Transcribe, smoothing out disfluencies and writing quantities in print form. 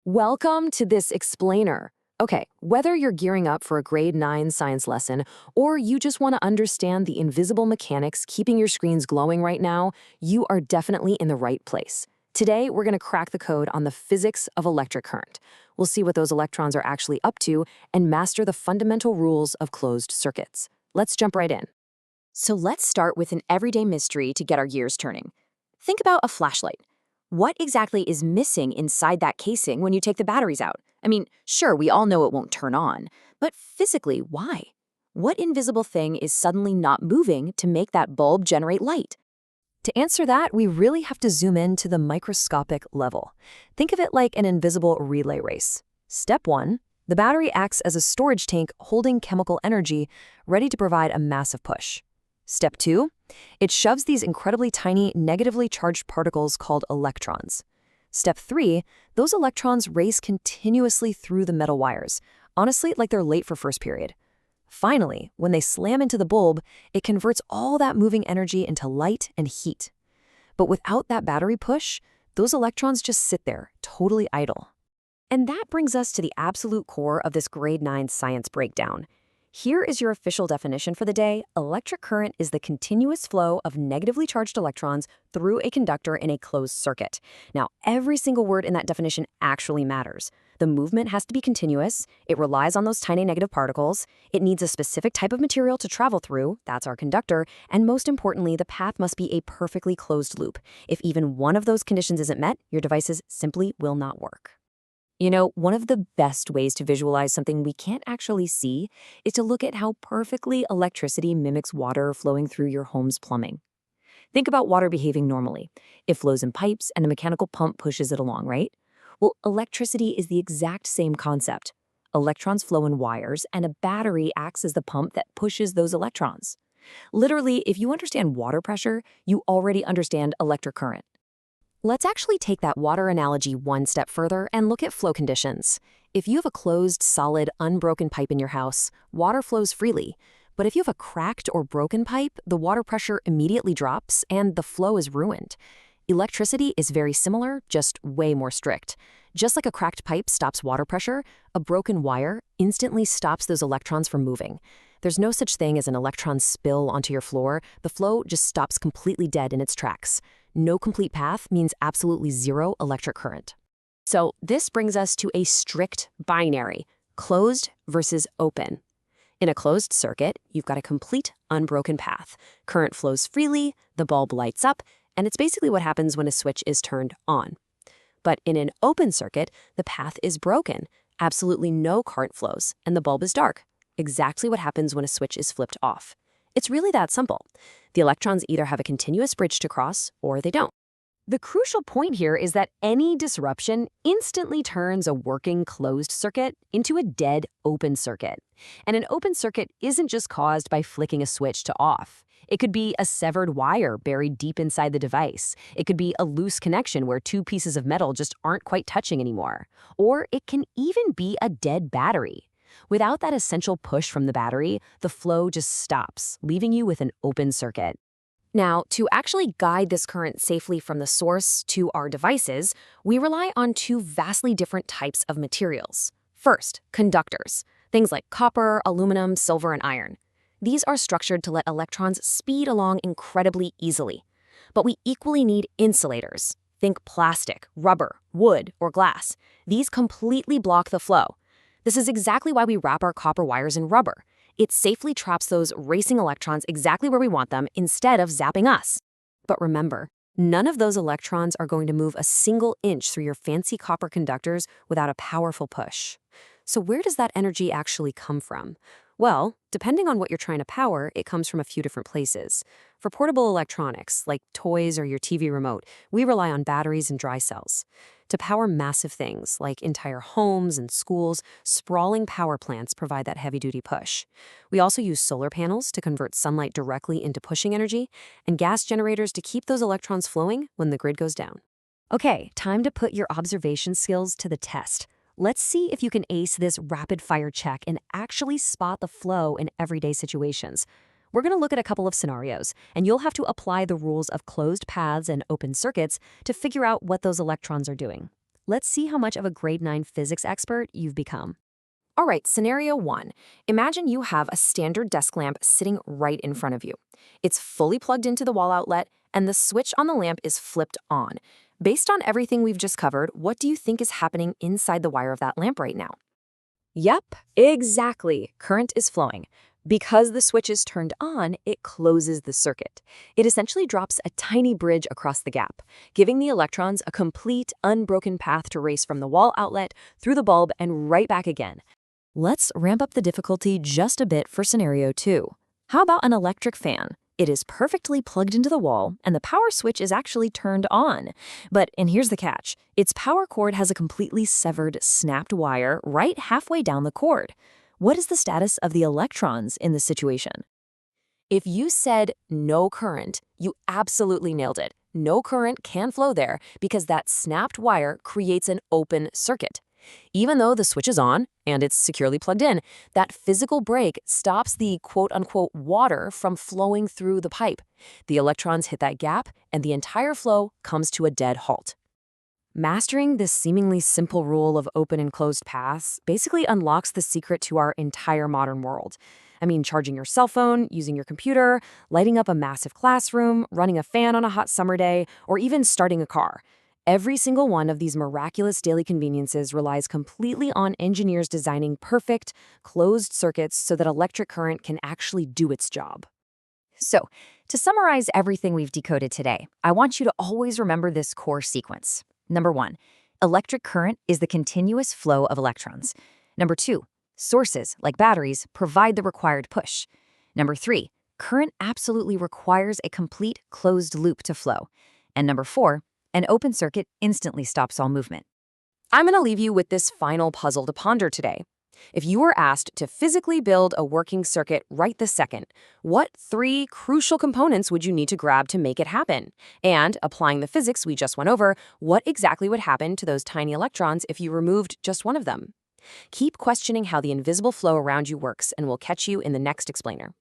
Welcome to this explainer. Okay, whether you're gearing up for a grade 9 science lesson or you just want to understand the invisible mechanics keeping your screens glowing right now, you are definitely in the right place. Today, we're going to crack the code on the physics of electric current. We'll see what those electrons are actually up to and master the fundamental rules of closed circuits. Let's jump right in. So let's start with an everyday mystery to get our gears turning. Think about a flashlight. What exactly is missing inside that casing when you take the batteries out? I mean, sure, we all know it won't turn on, but physically, why? What invisible thing is suddenly not moving to make that bulb generate light? To answer that, we really have to zoom in to the microscopic level. Think of it like an invisible relay race. Step 1, the battery acts as a storage tank holding chemical energy, ready to provide a massive push. Step 2, it shoves these incredibly tiny, negatively charged particles called electrons. Step 3, those electrons race continuously through the metal wires, honestly like they're late for first period. Finally, when they slam into the bulb, it converts all that moving energy into light and heat. But without that battery push, those electrons just sit there, totally idle. And that brings us to the absolute core of this grade 9 science breakdown. Here is your official definition for the day. Electric current is the continuous flow of negatively charged electrons through a conductor in a closed circuit. Now, every single word in that definition actually matters. The movement has to be continuous, it relies on those tiny negative particles, it needs a specific type of material to travel through, that's our conductor, and most importantly, the path must be a perfectly closed loop. If even one of those conditions isn't met, your devices simply will not work. You know, one of the best ways to visualize something we can't actually see is to look at how perfectly electricity mimics water flowing through your home's plumbing. Think about water behaving normally. It flows in pipes and a mechanical pump pushes it along, right? Well, electricity is the exact same concept. Electrons flow in wires and a battery acts as the pump that pushes those electrons. Literally, if you understand water pressure, you already understand electric current. Let's actually take that water analogy one step further and look at flow conditions. If you have a closed, solid, unbroken pipe in your house, water flows freely. But if you have a cracked or broken pipe, the water pressure immediately drops and the flow is ruined. Electricity is very similar, just way more strict. Just like a cracked pipe stops water pressure, a broken wire instantly stops those electrons from moving. There's no such thing as an electron spill onto your floor. The flow just stops completely dead in its tracks. No complete path means absolutely zero electric current. So this brings us to a strict binary, closed versus open. In a closed circuit, you've got a complete unbroken path. Current flows freely, the bulb lights up, and it's basically what happens when a switch is turned on. But in an open circuit, the path is broken, absolutely no current flows, and the bulb is dark. Exactly what happens when a switch is flipped off. It's really that simple. The electrons either have a continuous bridge to cross or they don't. The crucial point here is that any disruption instantly turns a working closed circuit into a dead open circuit. And an open circuit isn't just caused by flicking a switch to off. It could be a severed wire buried deep inside the device. It could be a loose connection where two pieces of metal just aren't quite touching anymore. Or it can even be a dead battery. Without that essential push from the battery, the flow just stops, leaving you with an open circuit. Now, to actually guide this current safely from the source to our devices, we rely on two vastly different types of materials. First, conductors, things like copper, aluminum, silver, and iron. These are structured to let electrons speed along incredibly easily. But we equally need insulators. Think plastic, rubber, wood, or glass. These completely block the flow. This is exactly why we wrap our copper wires in rubber. It safely traps those racing electrons exactly where we want them instead of zapping us. But remember, none of those electrons are going to move a single inch through your fancy copper conductors without a powerful push. So where does that energy actually come from? Well, depending on what you're trying to power, it comes from a few different places. For portable electronics, like toys or your TV remote, we rely on batteries and dry cells. To power massive things, like entire homes and schools, sprawling power plants provide that heavy-duty push. We also use solar panels to convert sunlight directly into pushing energy, and gas generators to keep those electrons flowing when the grid goes down. Okay, time to put your observation skills to the test. Let's see if you can ace this rapid-fire check and actually spot the flow in everyday situations. We're going to look at a couple of scenarios, and you'll have to apply the rules of closed paths and open circuits to figure out what those electrons are doing. let's see how much of a grade 9 physics expert you've become. All right, scenario 1. Imagine you have a standard desk lamp sitting right in front of you. It's fully plugged into the wall outlet, and the switch on the lamp is flipped on. Based on everything we've just covered, what do you think is happening inside the wire of that lamp right now? Yep, exactly. Current is flowing. Because the switch is turned on, it closes the circuit. It essentially drops a tiny bridge across the gap, giving the electrons a complete, unbroken path to race from the wall outlet through the bulb and right back again. Let's ramp up the difficulty just a bit for scenario 2. How about an electric fan? It is perfectly plugged into the wall, and the power switch is actually turned on. And here's the catch, its power cord has a completely severed, snapped wire right halfway down the cord. What is the status of the electrons in this situation? If you said no current, you absolutely nailed it. No current can flow there because that snapped wire creates an open circuit. Even though the switch is on and it's securely plugged in, that physical break stops the quote-unquote water from flowing through the pipe. The electrons hit that gap, and the entire flow comes to a dead halt. Mastering this seemingly simple rule of open and closed paths basically unlocks the secret to our entire modern world. I mean, charging your cell phone, using your computer, lighting up a massive classroom, running a fan on a hot summer day, or even starting a car. Every single one of these miraculous daily conveniences relies completely on engineers designing perfect, closed circuits so that electric current can actually do its job. So, to summarize everything we've decoded today, I want you to always remember this core sequence. Number 1, electric current is the continuous flow of electrons. Number 2, sources, like batteries, provide the required push. Number 3, current absolutely requires a complete closed loop to flow. And number 4, an open circuit instantly stops all movement. I'm going to leave you with this final puzzle to ponder today. If you were asked to physically build a working circuit right this second, what 3 crucial components would you need to grab to make it happen? And, applying the physics we just went over, what exactly would happen to those tiny electrons if you removed just one of them? Keep questioning how the invisible flow around you works, and we'll catch you in the next explainer.